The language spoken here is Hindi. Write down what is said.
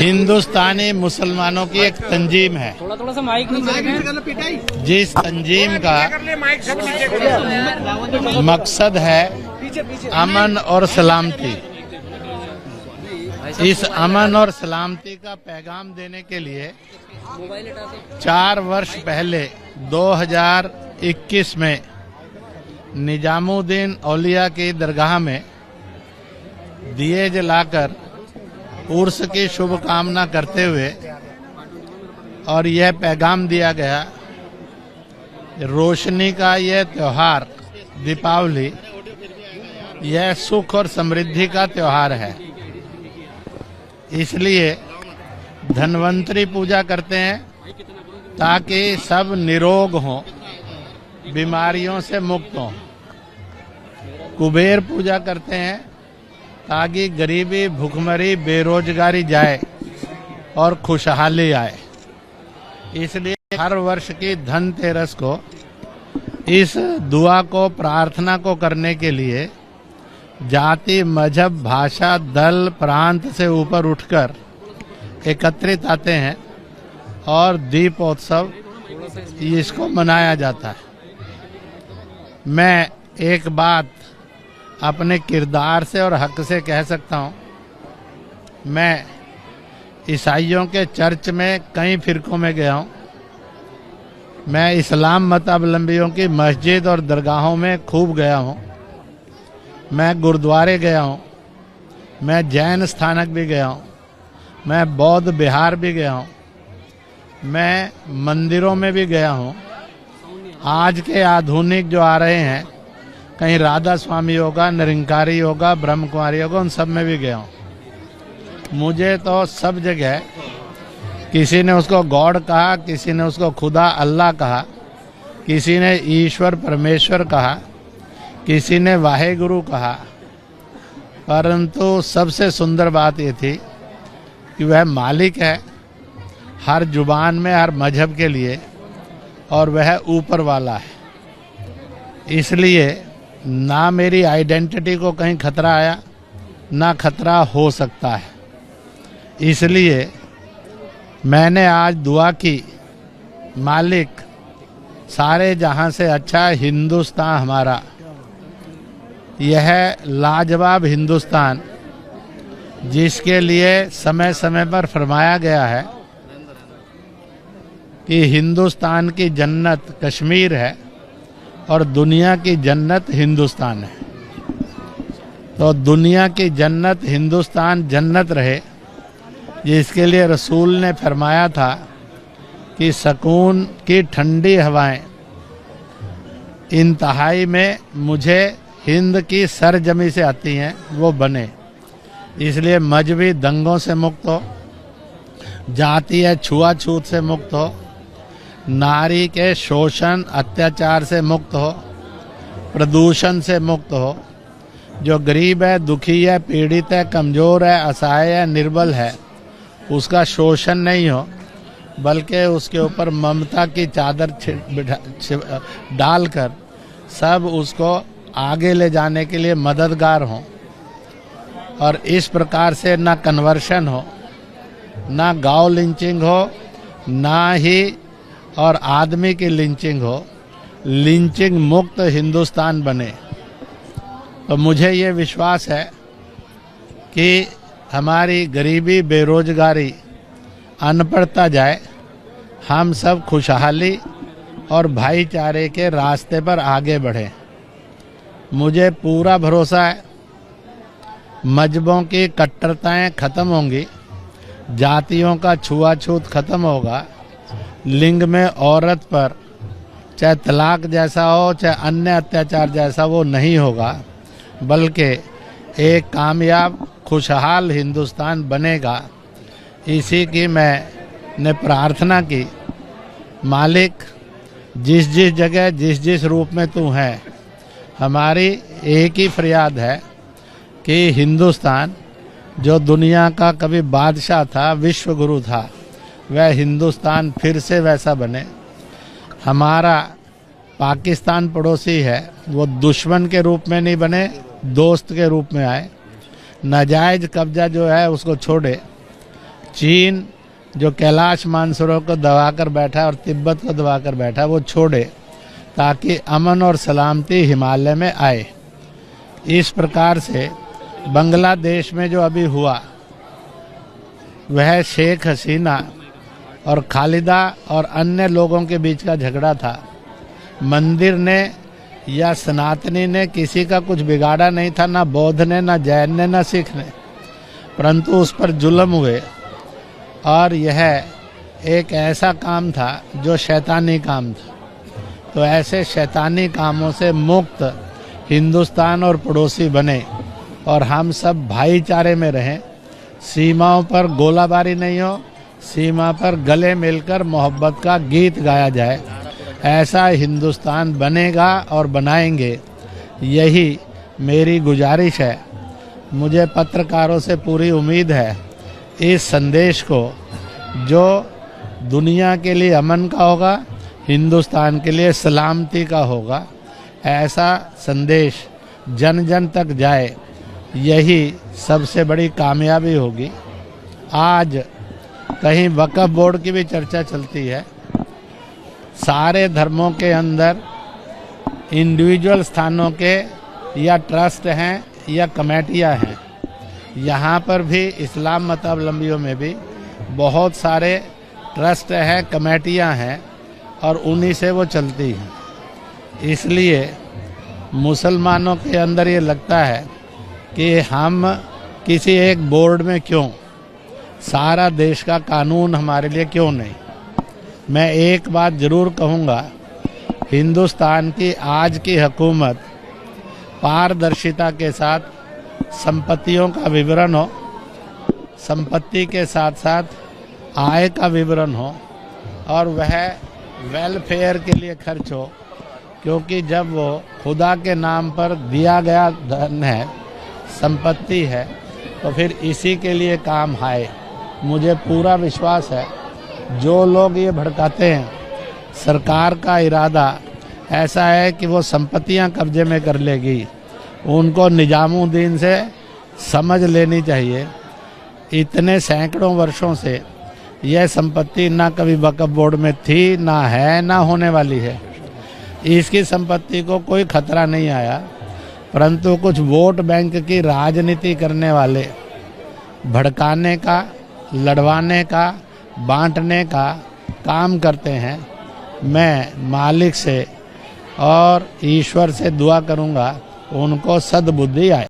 हिंदुस्तानी मुसलमानों की एक तंजीम है, थोड़ा सा माइक जिस तंजीम का मकसद है अमन और सलामती। इस अमन और सलामती का पैगाम देने के लिए 4 वर्ष पहले 2021 में निजामुद्दीन औलिया की दरगाह में दिए जलाकर उर्स की शुभकामना करते हुए और यह पैगाम दिया गया, रोशनी का यह त्योहार दीपावली यह सुख और समृद्धि का त्योहार है। इसलिए धन्वंतरी पूजा करते हैं ताकि सब निरोग हों, बीमारियों से मुक्त हों। कुबेर पूजा करते हैं ताकि गरीबी, भुखमरी, बेरोजगारी जाए और खुशहाली आए। इसलिए हर वर्ष की धनतेरस को इस दुआ को, प्रार्थना को करने के लिए जाति, मजहब, भाषा, दल, प्रांत से ऊपर उठकर एकत्रित आते हैं और दीपोत्सव इसको मनाया जाता है। मैं एक बात अपने किरदार से और हक से कह सकता हूँ, मैं ईसाइयों के चर्च में कई फिरकों में गया हूँ, मैं इस्लाम मतावलंबियों की मस्जिद और दरगाहों में खूब गया हूँ, मैं गुरुद्वारे गया हूँ, मैं जैन स्थानक भी गया हूँ, मैं बौद्ध विहार भी गया हूँ, मैं मंदिरों में भी गया हूँ। आज के आधुनिक जो आ रहे हैं, कहीं राधा स्वामी होगा, निरंकारी होगा, ब्रह्म कुमारी होगा, उन सब में भी गया हूँ। मुझे तो सब जगह किसी ने उसको गॉड कहा, किसी ने उसको खुदा अल्लाह कहा, किसी ने ईश्वर परमेश्वर कहा, किसी ने वाहेगुरु कहा, परंतु सबसे सुंदर बात ये थी कि वह मालिक है हर जुबान में, हर मजहब के लिए, और वह ऊपर वाला है। इसलिए ना मेरी आइडेंटिटी को कहीं खतरा आया, ना खतरा हो सकता है। इसलिए मैंने आज दुआ की, मालिक सारे जहां से अच्छा हिंदुस्तान हमारा, यह लाजवाब हिंदुस्तान जिसके लिए समय समय पर फरमाया गया है कि हिंदुस्तान की जन्नत कश्मीर है और दुनिया की जन्नत हिंदुस्तान है। तो दुनिया की जन्नत हिंदुस्तान जन्नत रहे, जिसके लिए रसूल ने फरमाया था कि सुकून की ठंडी हवाएं इंतहाई में मुझे हिंद की सरजमी से आती हैं, वो बने। इसलिए मजहबी दंगों से मुक्त हो, जातीय छुआछूत से मुक्त हो, नारी के शोषण अत्याचार से मुक्त हो, प्रदूषण से मुक्त हो। जो गरीब है, दुखी है, पीड़ित है, कमज़ोर है, असहाय है, निर्बल है, उसका शोषण नहीं हो, बल्कि उसके ऊपर ममता की चादर डालकर सब उसको आगे ले जाने के लिए मददगार हों। और इस प्रकार से ना कन्वर्शन हो, ना गांव लिंचिंग हो, ना ही और आदमी की लिंचिंग हो, लिंचिंग मुक्त हिंदुस्तान बने। तो मुझे ये विश्वास है कि हमारी गरीबी, बेरोजगारी, अनपढ़ता जाए, हम सब खुशहाली और भाईचारे के रास्ते पर आगे बढ़ें। मुझे पूरा भरोसा है मजहबों की कट्टरताएं खत्म होंगी, जातियों का छुआछूत खत्म होगा, लिंग में औरत पर चाहे तलाक जैसा हो, चाहे अन्य अत्याचार जैसा, वो नहीं होगा, बल्कि एक कामयाब खुशहाल हिंदुस्तान बनेगा। इसी की मैंने प्रार्थना की। मालिक, जिस जिस जगह, जिस जिस रूप में तू है, हमारी एक ही फरियाद है कि हिंदुस्तान जो दुनिया का कभी बादशाह था, विश्व गुरु था, वह हिंदुस्तान फिर से वैसा बने। हमारा पाकिस्तान पड़ोसी है, वो दुश्मन के रूप में नहीं बने, दोस्त के रूप में आए। नाजायज कब्जा जो है उसको छोड़े, चीन जो कैलाश मानसरोवर को दबाकर बैठा और तिब्बत को दबाकर बैठा, वो छोड़े ताकि अमन और सलामती हिमालय में आए। इस प्रकार से बांग्लादेश में जो अभी हुआ वह शेख हसीना और खालिदा और अन्य लोगों के बीच का झगड़ा था। मंदिर ने या सनातनी ने किसी का कुछ बिगाड़ा नहीं था, ना बौद्ध ने, ना जैन ने, ना सिख ने, परंतु उस पर जुल्म हुए। और यह एक ऐसा काम था जो शैतानी काम था। तो ऐसे शैतानी कामों से मुक्त हिंदुस्तान और पड़ोसी बने और हम सब भाईचारे में रहें। सीमाओं पर गोलाबारी नहीं हो, सीमा पर गले मिलकर मोहब्बत का गीत गाया जाए। ऐसा हिंदुस्तान बनेगा और बनाएंगे, यही मेरी गुजारिश है। मुझे पत्रकारों से पूरी उम्मीद है इस संदेश को, जो दुनिया के लिए अमन का होगा, हिंदुस्तान के लिए सलामती का होगा, ऐसा संदेश जन जन तक जाए, यही सबसे बड़ी कामयाबी होगी। आज कहीं वक्फ बोर्ड की भी चर्चा चलती है। सारे धर्मों के अंदर इंडिविजुअल स्थानों के या ट्रस्ट हैं या कमेटियां हैं। यहाँ पर भी इस्लाम मतावलंबियों में भी बहुत सारे ट्रस्ट हैं, कमेटियां हैं और उन्हीं से वो चलती हैं। इसलिए मुसलमानों के अंदर ये लगता है कि हम किसी एक बोर्ड में क्यों, सारा देश का कानून हमारे लिए क्यों नहीं। मैं एक बात ज़रूर कहूँगा, हिंदुस्तान की आज की हुकूमत पारदर्शिता के साथ संपत्तियों का विवरण हो, संपत्ति के साथ साथ आय का विवरण हो और वह वेलफेयर के लिए खर्च हो, क्योंकि जब वो खुदा के नाम पर दिया गया धन है, संपत्ति है, तो फिर इसी के लिए काम आए। मुझे पूरा विश्वास है जो लोग ये भड़काते हैं, सरकार का इरादा ऐसा है कि वो संपत्तियां कब्जे में कर लेगी। उनको निजामुद्दीन से समझ लेनी चाहिए। इतने सैकड़ों वर्षों से यह संपत्ति ना कभी वक्फ बोर्ड में थी, ना है, ना होने वाली है। इसकी संपत्ति को कोई खतरा नहीं आया, परंतु कुछ वोट बैंक की राजनीति करने वाले भड़काने का, लड़वाने का, बांटने का काम करते हैं। मैं मालिक से और ईश्वर से दुआ करूंगा उनको सद्बुद्धि आए।